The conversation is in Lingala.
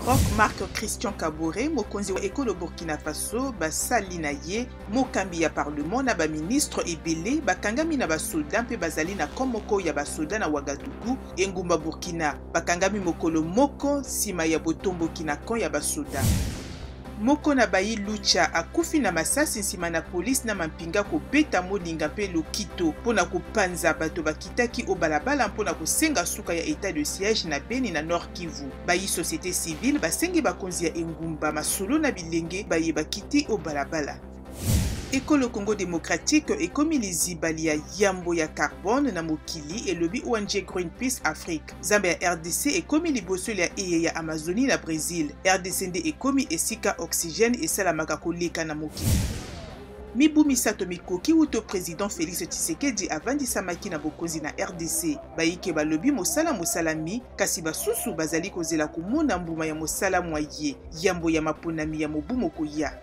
Maroc Marc Christian Kaboré mokonzi wa ekolo Burkina Faso basali na ye mokambi ya parlement na ba ministre ebele bakangami na basoda mpe bazali na komoko ya basoda na Ouagadougou engumba Burkina bakangami mokolo moko sima ya botomboki na kon ya basoda. Moko na bayi Lucha akufi na masasi nsima na polisi na mampinga kobeta molinga mpe lokito mpona kopanza bato bakitaki o balabala mpona kosenga suka ya état de siège na Beni na Nord Kivu. Bayi société civile basengi bakonzi ya engumba masolo na bilenge baye bakiti o balabala. Ekolo Congo démocratique ekomi lizibali ya yambo ya carbone na mokili elobi ONG Greenpeace Afrique. Zamba ya RDC ekomi liboso ya eye ya Amazonie na Brésil. RDC nde ekomi esika oxygène esalamaka koleka na mokili. Mibu misato mikoki uto président Félix Tshisekedi avandisamaki na bokonzi na RDC. Bayike balobi mosalami kasi basusu bazali kozela komona mbuma ya mosala mwaye yambo ya maponami ya mobu mokoya.